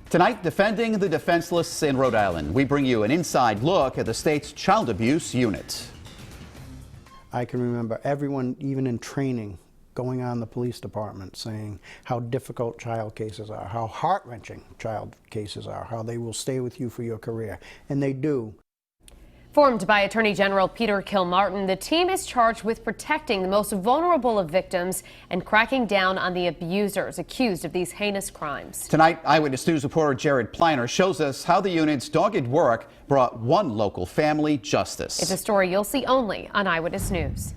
Tonight, defending the defenseless in Rhode Island, we bring you an inside look at the state's child abuse unit. I can remember everyone, even in training, going on the police department saying how difficult child cases are, how heart-wrenching child cases are, how they will stay with you for your career, and they do. Formed by Attorney General Peter Kilmartin, the team is charged with protecting the most vulnerable of victims and cracking down on the abusers accused of these heinous crimes. Tonight, Eyewitness News reporter Jared Pliner shows us how the unit's dogged work brought one local family justice. It's a story you'll see only on Eyewitness News.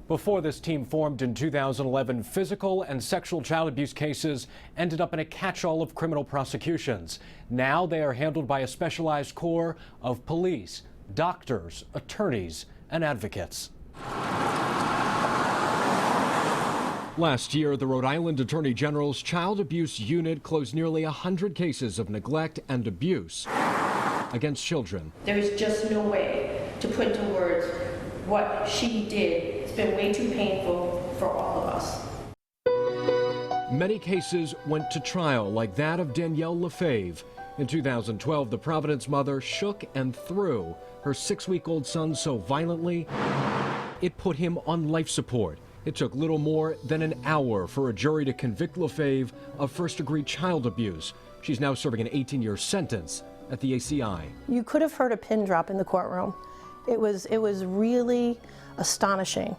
Before this team formed in 2011, physical and sexual child abuse cases ended up in a catch-all of criminal prosecutions. Now they are handled by a specialized corps of police, doctors, attorneys, and advocates. Last year, the Rhode Island Attorney General's Child Abuse Unit closed nearly 100 cases of neglect and abuse against children. There's just no way to put into words what she did. It's been way too painful for all of us. Many cases went to trial, like that of Danielle Lefebvre. In 2012, the Providence mother shook and threw her 6-week-old son so violently, it put him on life support. It took little more than an hour for a jury to convict Lefebvre of first-degree child abuse. She's now serving an 18-year sentence at the ACI. You could have heard a pin drop in the courtroom. It was really astonishing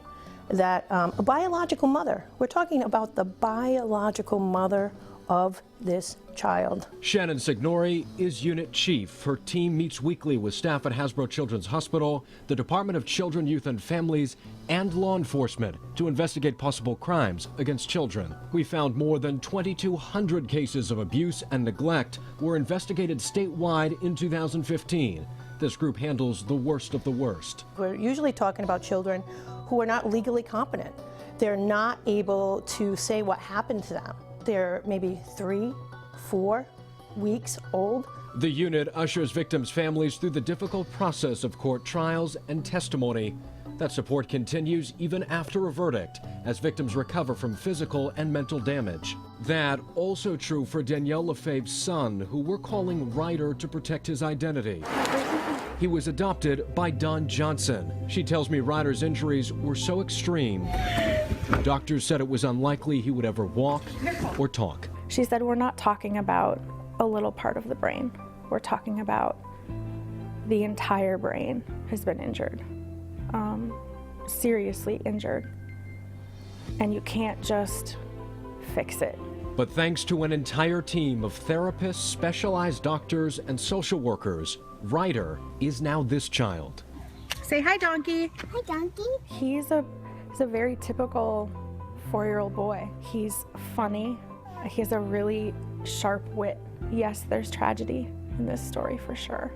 that a biological mother, we're talking about the biological mother of this child. Shannon Signori is unit chief. Her team meets weekly with staff at Hasbro Children's Hospital, the Department of Children, Youth and Families, and law enforcement to investigate possible crimes against children. We found more than 2,200 cases of abuse and neglect were investigated statewide in 2015. This group handles the worst of the worst. We're usually talking about children who are not legally competent. They're not able to say what happened to them. They're maybe 3, 4 weeks old. The unit ushers victims' families through the difficult process of court trials and testimony. That support continues even after a verdict as victims recover from physical and mental damage. That also true for Danielle Lefebvre's son, who we're calling Ryder to protect his identity. He was adopted by Don Johnson. She tells me Ryder's injuries were so extreme, doctors said it was unlikely he would ever walk or talk. She said, we're not talking about a little part of the brain. We're talking about the entire brain has been injured, seriously injured. And you can't just fix it. But thanks to an entire team of therapists, specialized doctors, and social workers, Ryder is now this child. Say hi, Donkey. Hi, Donkey. He's a very typical 4-year-old boy. He's funny. He has a really sharp wit. Yes, there's tragedy in this story for sure.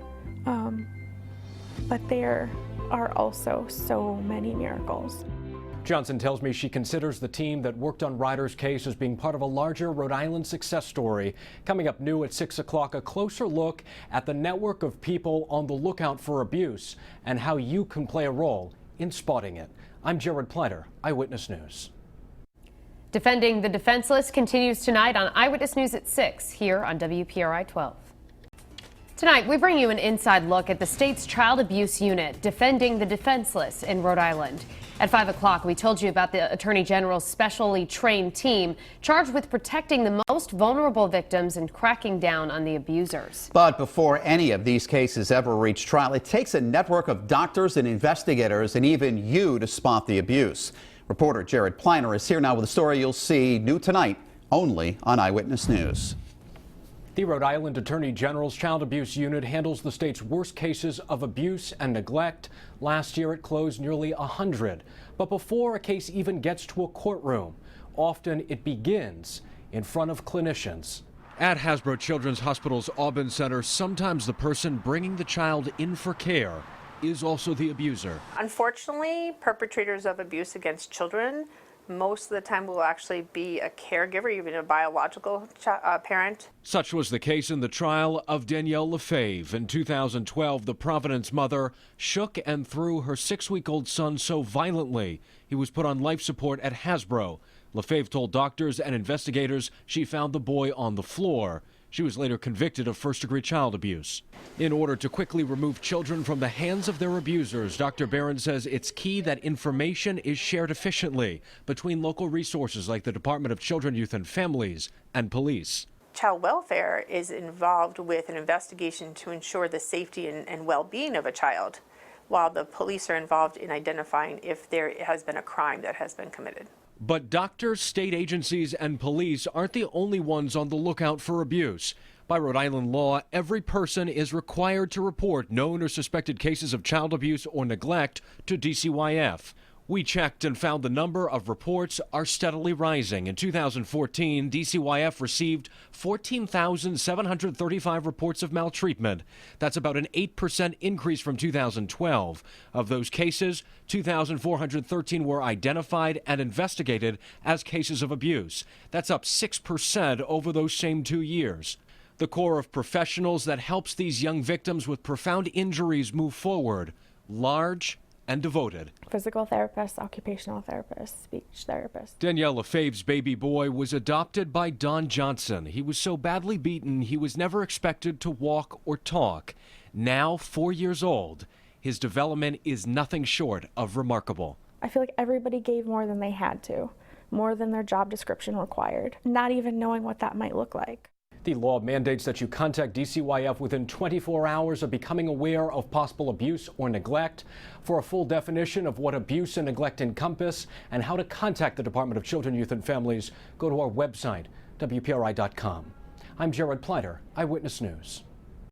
But there are also so many miracles. Johnson tells me she considers the team that worked on Ryder's case as being part of a larger Rhode Island success story. Coming up new at 6 o'clock, a closer look at the network of people on the lookout for abuse and how you can play a role in spotting it. I'm Jared Pliner, Eyewitness News. Defending the Defenseless continues tonight on Eyewitness News at 6 here on WPRI 12. Tonight, we bring you an inside look at the state's child abuse unit, Defending the Defenseless in Rhode Island. At 5 o'clock, we told you about the Attorney General's specially trained team charged with protecting the most vulnerable victims and cracking down on the abusers. But before any of these cases ever reach trial, it takes a network of doctors and investigators and even you to spot the abuse. Reporter Jared Pliner is here now with a story you'll see new tonight only on Eyewitness News. The Rhode Island Attorney General's Child Abuse Unit handles the state's worst cases of abuse and neglect. Last year it closed nearly 100. But before a case even gets to a courtroom, often it begins in front of clinicians. At Hasbro Children's Hospital's Auburn Center, sometimes the person bringing the child in for care is also the abuser. Unfortunately, perpetrators of abuse against children most of the time will actually be a caregiver, even a biological parent. Such was the case in the trial of Danielle Lefebvre. In 2012, the Providence mother shook and threw her 6-week-old son so violently he was put on life support at Hasbro. Lefebvre told doctors and investigators she found the boy on the floor. She was later convicted of first-degree child abuse. In order to quickly remove children from the hands of their abusers, Dr. Barron says it's key that information is shared efficiently between local resources like the Department of Children, Youth and Families and police. Child welfare is involved with an investigation to ensure the safety and well-being of a child, while the police are involved in identifying if there has been a crime that has been committed. But doctors, state agencies, and police aren't the only ones on the lookout for abuse. By Rhode Island law, every person is required to report known or suspected cases of child abuse or neglect to DCYF. We checked and found the number of reports are steadily rising. In 2014, DCYF received 14,735 reports of maltreatment. That's about an 8% increase from 2012. Of those cases, 2,413 were identified and investigated as cases of abuse. That's up 6% over those same 2 years. The core of professionals that helps these young victims with profound injuries move forward, large and devoted. Physical therapists, occupational therapists, speech therapists. Danielle Lefebvre's baby boy was adopted by Don Johnson. He was so badly beaten he was never expected to walk or talk. Now 4 years old, his development is nothing short of remarkable. I feel like everybody gave more than they had to, more than their job description required, not even knowing what that might look like. The law mandates that you contact DCYF within 24 hours of becoming aware of possible abuse or neglect. For a full definition of what abuse and neglect encompass and how to contact the Department of Children, Youth and Families, go to our website, WPRI.com. I'm Jared Pleiter, Eyewitness News.